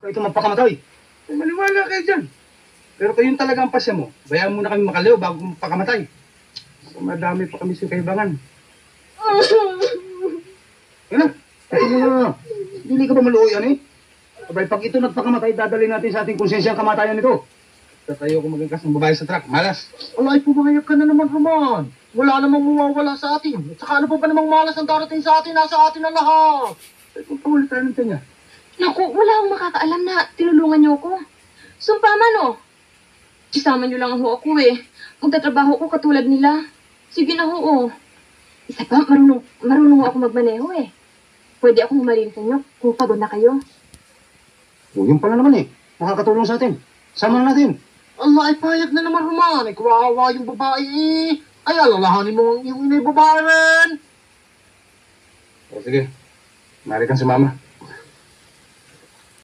Ito magpakamatay. Maniwala kayo dyan. Pero kayong talaga ang pasya mo. Bayaan muna kami makaliw bago magpakamatay. So, madami pa kami sa kaibangan. Ano? Ito mo na. Hindi ka ba maluoy yan eh? Abay, pag ito nagpakamatay, dadali natin sa ating konsensya ang kamatayan nito. Tatayo ko magangkas ng babae sa truck. Malas. Alay, pumayag ka na naman, Roman. Wala namang mawawala sa atin. At saka ano pa ba namang malas ang darating sa atin? Nasa atin na lahat. Ay, kung paulit tayo ng niya. Naku, wala akong makakaalam na tinulungan niyo ako. Sumpa man, oh. Isama niyo lang ho ako eh. Magtatrabaho ko katulad nila. Sige na ho, oh. Isa pa, marunong ho ako magmaneho eh. Pwede akong humarin sa inyo kung pagod na kayo. O, yun pala naman eh. Makakatulong sa atin. Sama na natin. Allah, ay payag na naman, Roman. Ay, kawawa yung babae eh. Ay, alalahanin mo yung inay babae rin. O, sige. Mari kang sumama.